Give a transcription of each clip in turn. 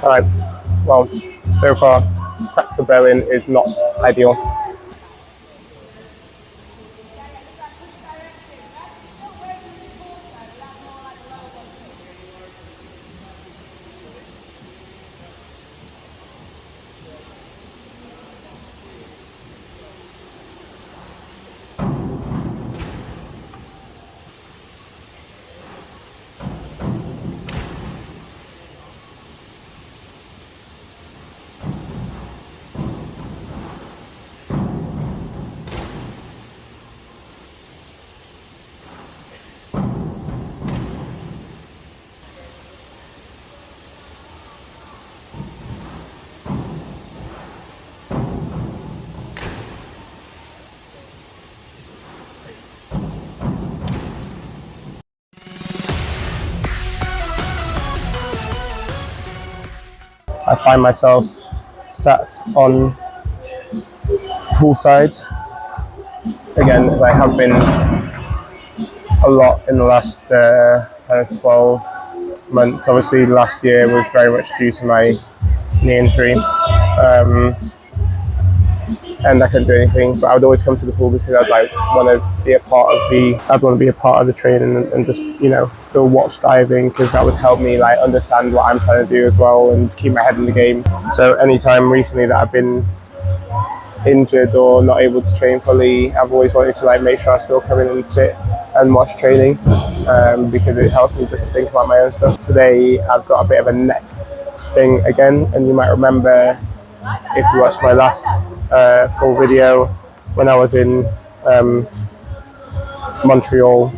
Alright, well, so far, prep for Berlin is not ideal. I find myself sat on poolside. Again, I have been a lot in the last 12 months. Obviously, last year was very much due to my knee injury. And I couldn't do anything, but I would always come to the pool because I'd want to be a part of the training and just still watch diving, because that would help me understand what I'm trying to do as well and keep my head in the game. So anytime recently that I've been injured or not able to train fully, I've always wanted to make sure I still come in and sit and watch training, because it helps me just think about my own stuff. Today I've got a bit of a neck thing again, and you might remember if you watched my last full video when I was in Montreal,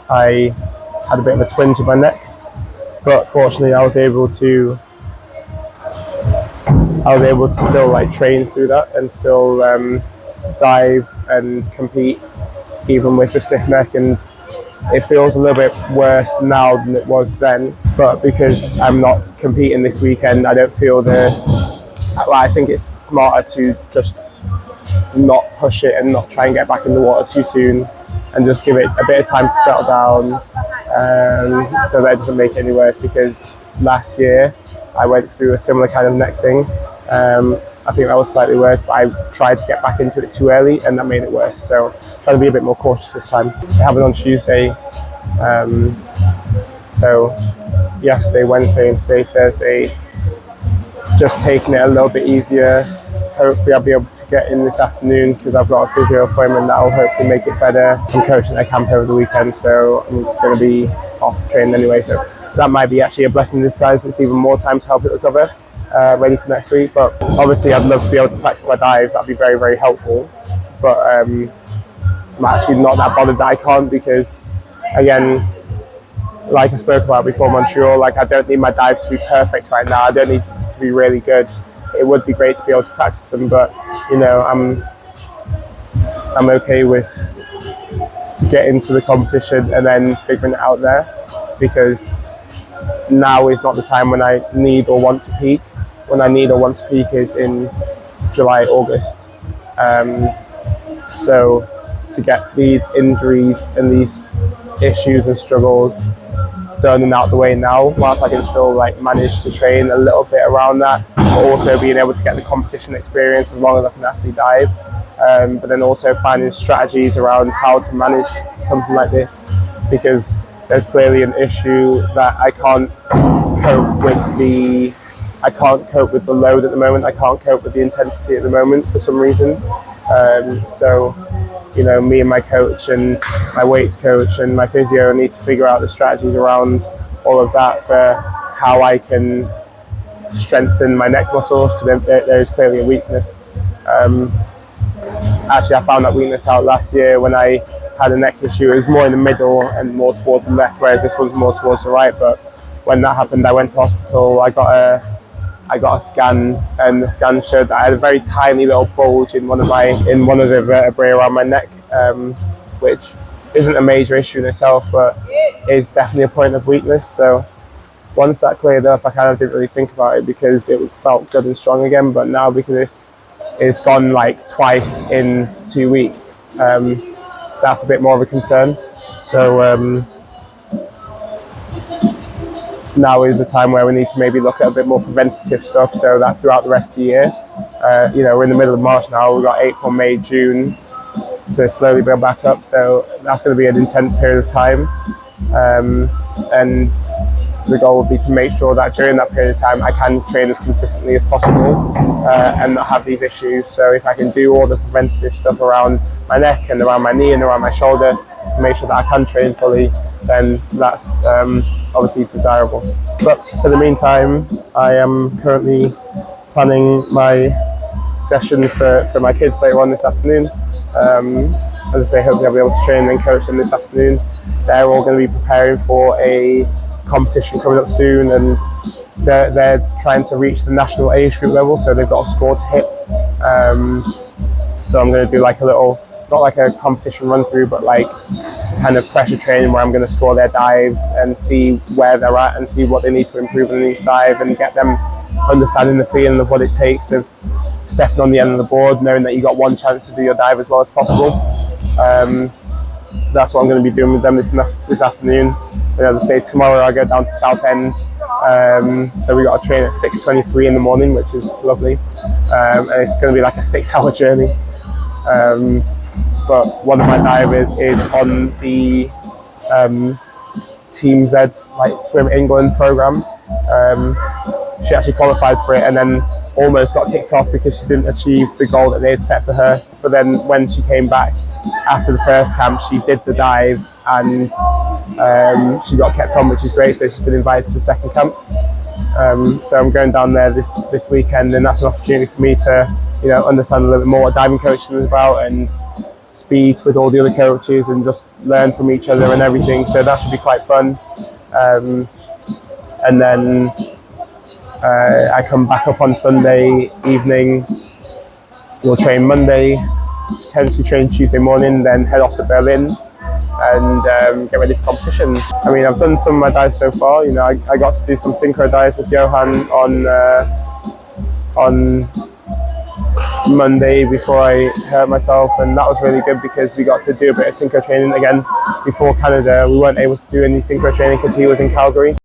I had a bit of a twinge in my neck, but fortunately I was able to still train through that and still dive and compete even with a stiff neck, and it feels a little bit worse now than it was then, but because I'm not competing this weekend, I don't feel I think it's smarter to just not push it and not try and get back in the water too soon, and just give it a bit of time to settle down, so that it doesn't make it any worse, because last year I went through a similar kind of neck thing. I think that was slightly worse, but I tried to get back into it too early and that made it worse, so try to be a bit more cautious this time. It happened on Tuesday, so yesterday, Wednesday and today, Thursday, just taking it a little bit easier. Hopefully I'll be able to get in this afternoon because I've got a physio appointment that will hopefully make it better. I'm coaching at camp over the weekend, so I'm going to be off training anyway, so that might be actually a blessing in disguise. It's even more time to help it recover, ready for next week. But obviously I'd love to be able to practice my dives. That'd be very, very helpful, but I'm actually not that bothered that I can't, because again, like I spoke about before Montreal, I don't need my dives to be perfect right now. I don't need to be really good. It would be great to be able to practice them, but I'm okay with getting to the competition and then figuring it out there, because now is not the time when I need or want to peak. When I need or want to peak is in July, August. So to get these injuries and these issues and struggles done and out the way now, whilst I can still manage to train a little bit around that, but also being able to get the competition experience as long as I can actually dive, but then also finding strategies around how to manage something like this, because there's clearly an issue that I can't cope with the load at the moment. I can't cope with the intensity at the moment for some reason. So me and my coach and my weights coach and my physio need to figure out the strategies around all of that for how I can strengthen my neck muscles, because there is clearly a weakness. Actually, I found that weakness out last year when I had a neck issue. It was more in the middle and more towards the left, whereas this one's more towards the right. But when that happened, I went to hospital. I got a scan, and the scan showed that I had a very tiny little bulge in one of the vertebrae around my neck, which isn't a major issue in itself, but is definitely a point of weakness. So once that cleared up, I kind of didn't really think about it because it felt good and strong again. But now, because it's gone twice in 2 weeks, that's a bit more of a concern. So now is the time where we need to maybe look at a bit more preventative stuff, so that throughout the rest of the year, we're in the middle of March now, we've got April, May, June to slowly build back up, so that's going to be an intense period of time, and the goal would be to make sure that during that period of time I can train as consistently as possible and not have these issues. So if I can do all the preventative stuff around my neck and around my knee and around my shoulder, make sure that I can train fully, then that's obviously desirable. But for the meantime, I am currently planning my session for my kids later on this afternoon. As I say, hopefully I'll be able to train and coach them this afternoon. They're all going to be preparing for a competition coming up soon, and they're trying to reach the national age group level, so they've got a score to hit. So I'm going to do like a little, not like a competition run through, but like kind of pressure training where I'm going to score their dives and see where they're at and see what they need to improve in each dive, and get them understanding the feeling of what it takes of stepping on the end of the board, knowing that you got one chance to do your dive as well as possible. That's what I'm going to be doing with them this afternoon. And as I say, tomorrow I go down to Southend. So we got to train at 6:23 in the morning, which is lovely. And it's going to be like a 6-hour journey. But one of my divers is on the Team Z's like Swim England program. She actually qualified for it and then almost got kicked off because she didn't achieve the goal that they had set for her. But then when she came back after the first camp, she did the dive and she got kept on, which is great. So she's been invited to the second camp. So I'm going down there this weekend, and that's an opportunity for me to understand a little bit more what diving coaching is about and speak with all the other coaches and just learn from each other and everything. So that should be quite fun. And then I come back up on Sunday evening. We'll train Monday, potentially train Tuesday morning, then head off to Berlin and get ready for competitions. I mean, I've done some of my dives so far. I got to do some synchro dives with Johan on Monday before I hurt myself, and that was really good because we got to do a bit of synchro training again before Canada. We weren't able to do any synchro training because he was in Calgary.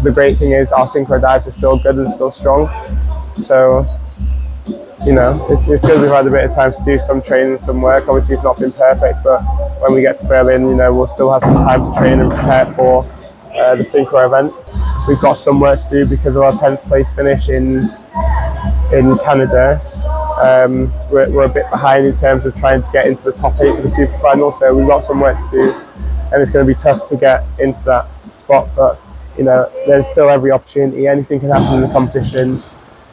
the great thing is our synchro dives are still good and still strong. So, you know, it's good we've had a bit of time to do some training, some work. Obviously, it's not been perfect, but when we get to Berlin, you know, we'll still have some time to train and prepare for the synchro event. We've got some work to do because of our 10th place finish in Canada. We're a bit behind in terms of trying to get into the top 8 for the super final, so we've got some work to do, and it's going to be tough to get into that spot, but you know, there's still every opportunity. Anything can happen in the competition,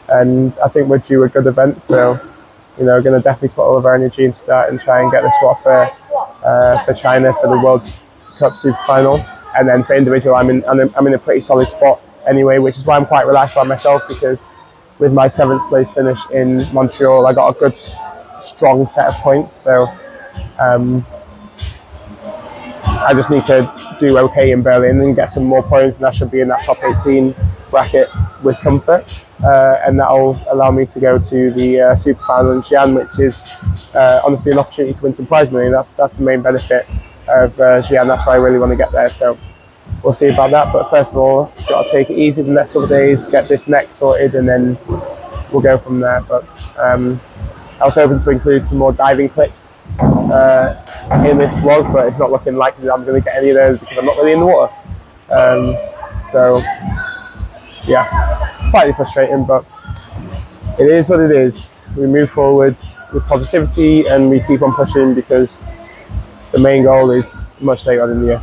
and I think we're due a good event, so you know, we're going to definitely put all of our energy into that and try and get the spot for China for the World Cup super final. And then for individual, I'm in a pretty solid spot anyway, which is why I'm quite relaxed by myself, because with my 7th place finish in Montreal, I got a good, strong set of points. So I just need to do okay in Berlin and get some more points, and I should be in that top 18 bracket with comfort. And that'll allow me to go to the super final in Xi'an, which is honestly an opportunity to win some prize money. That's the main benefit of Xi'an. That's why I really want to get there. So we'll see about that. But first of all, just got to take it easy the next couple of days, get this neck sorted, and then we'll go from there. But I was hoping to include some more diving clips in this vlog, but it's not looking likely that I'm going to get any of those because I'm not really in the water. So yeah, slightly frustrating, but it is what it is. We move forward with positivity and we keep on pushing, because the main goal is much later on in the year.